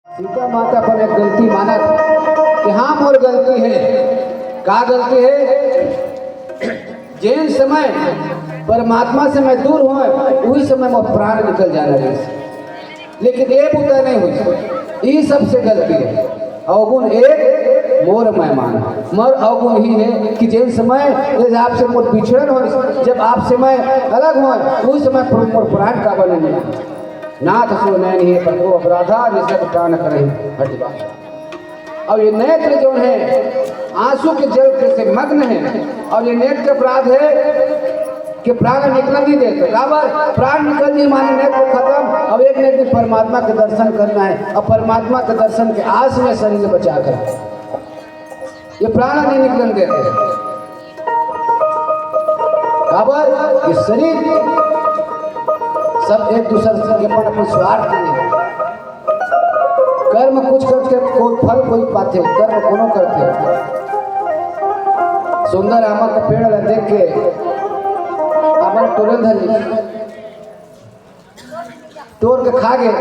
सीता माता पर एक गलती माना कि हाँ मोर गलती है। का गलती है? जिन समय परमात्मा से मैं दूर हुआ वही समय मोर प्राण निकल जाना है, लेकिन ये बुता नहीं हुई। ये सबसे गलती है। अवगुण एक मोर मेहमान मर अवगुण ही है कि जिन समय आपसे मोर बिछड़न हो, जब आपसे मैं अलग हुआ उस समय मोर प्राण का बने नाथ सो नैन ही प्रभु अपराधा निसक प्राण करे हटिबा। और ये नेत्र जो है आंसू के जल से मग्न है, और ये नेत्र अपराध है कि प्राण निकल नहीं देते। बराबर प्राण निकल नहीं माने नेत्र खत्म। अब एक नेत्र परमात्मा के दर्शन करना है, और परमात्मा के दर्शन के आस में शरीर बचा कर ये प्राण नहीं निकलन देते। बराबर ये शरीर सब एक दूसरे के अपन स्वार्थ के लिए कर्म कुछ करके कोई फल कोई पाते, कर्म कोनो करते। सुंदर आमा का पेड़ ला देख के हमारे टोरन धली तोड़ के खा गए।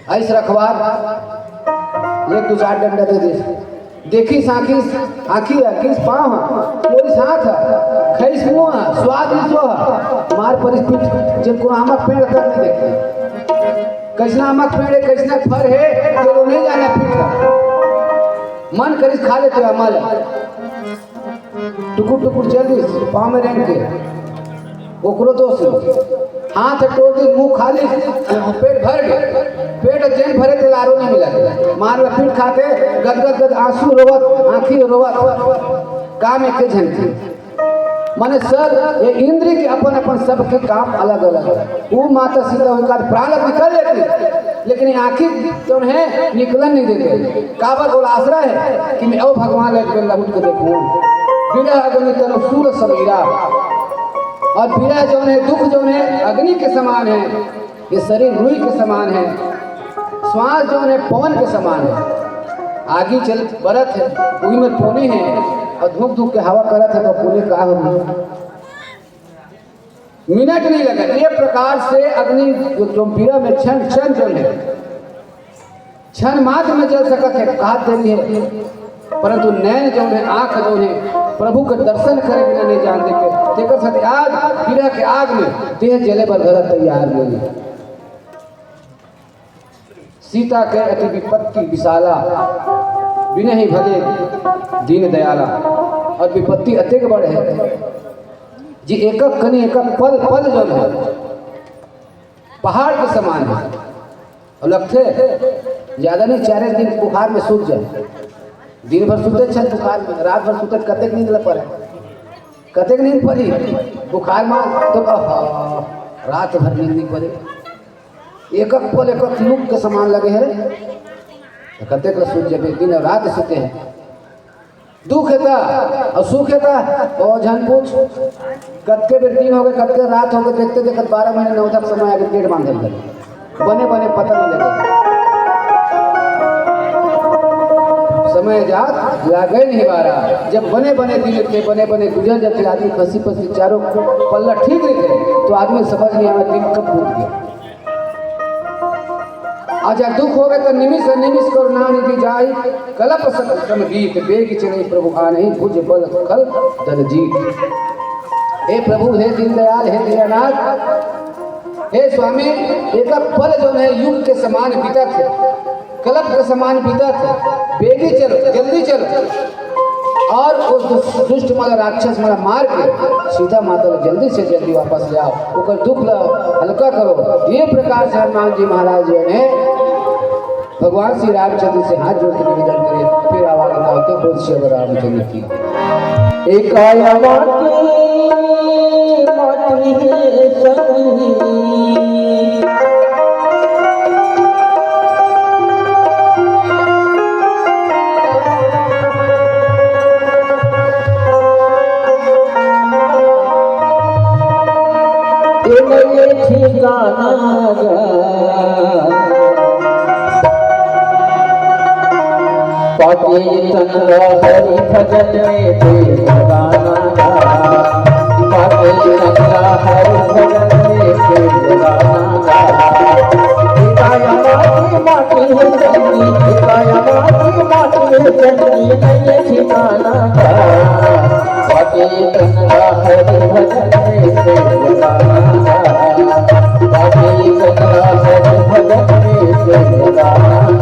ऐस रखवार एक दो चार डंडा दे दे देखी आखिस आखी आखिस पाँव मोरी साथ खैस मुँह स्वाद विश्व मार परिस्थिति जिनको आमक पेड़ तक नहीं देखते। कैसना आमक पेड़ है कैसना फल है तो नहीं जाना पीछा मन करिस खा लेते अमल टुकुर टुकुर जल्दी पाँव में रेंग के ओकरो दोस्त हाथ तोड़ दी मुँह खा ली पेट भर गए। पेट जैन भरे तो लारो नहीं मिला मार लपीट खाते गद गद गद आंसू रोवत आँखी रोवत काम एक झंकी माने सर ये इंद्री के अपन अपन सबके काम अलग अलग है। वो माता सीता उनका प्राण निकल लेती लेकिन आँखी जो है निकलन नहीं देते। काबर और आसरा है कि मैं ओ भगवान को देखूँ बिना अग्नि तनु सूर समीरा। और पीड़ा जो है दुख जो है अग्नि के समान है, ये शरीर रुई के समान है, श्वास जो है पवन के समान है। आगे चल बरत है वही में पोने है और धूप धूप के हवा करत है तो पोने का हो मिनट नहीं लगा। ये प्रकार से अग्नि जो पीड़ा में क्षण क्षण जो है क्षण मात्र में जल सकत है कहा देवी है, परंतु नैन जो है आंख जो है प्रभु के दर्शन करे बिना नहीं जान देते। देखकर साथ आग पीड़ा के आग में देह जले पर घर तैयार नहीं। सीता के अति विपत्ति विशाला बिना ही भले दीन दयाला। और विपत्ति अतिक बड़ है जी एक कनी एक पल पल जो है पहाड़ के समान है। और लगते ज्यादा नहीं 4 दिन बुखार में सूख जाए। दिन भर सुते छत बुखार में, रात भर सुते कतेक नींद ल पड़े कतेक नींद पड़ी बुखार में तो रात भर नींद नहीं पड़े। एक पल एक लुक के समान लगे है तो कतेक ल सूझ जाए। दिन रात सोते हैं दुख है और सुख है और झन पूछ कतके बेर दिन हो गए कतके रात हो गए देखते देखते 12 महीने 9 तक समय आगे पेट बांधे बने बने पता नहीं लगे। समय जात लागे नहीं बारा जब बने बने दिन थे बने बने गुजर जाते आदमी फंसी फंसी चारों पल्ला ठीक रहे तो आदमी समझ नहीं आया दिन कब टूट गया। आज दुख हो गए तो निमिष निमिष करुणा निधि जाई कलप सम गीत बेग चले प्रभु आने भुज बल खल दल जीत। हे प्रभु हे दीनदयाल हे दीनानाथ हे स्वामी एक पल जो है युग के समान बीता थे कलप के समान बीता थे। बेगी चलो जल्दी चलो और उस दुष्ट माला राक्षस माला मार के सीता माता जल्दी से जल्दी वापस ले आओ उकर दुख लो हल्का करो। ये प्रकार से हनुमान जी महाराज जो है भगवान श्री रामचंद्र से हाथ जोड़ के निवेदन करे। फिर आवाज लगाते बोल श्री रामचंद्र की एक ठिकाना पाके चंद्र हरि भजन में देव गाना पाके चंद्र हरि भजन में देव गाना चंडी नहीं ठिकाना का बाकी कन्हैया हरि भजन में से लगाना बाकी कन्हैया हरि भजन में से लगाना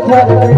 घर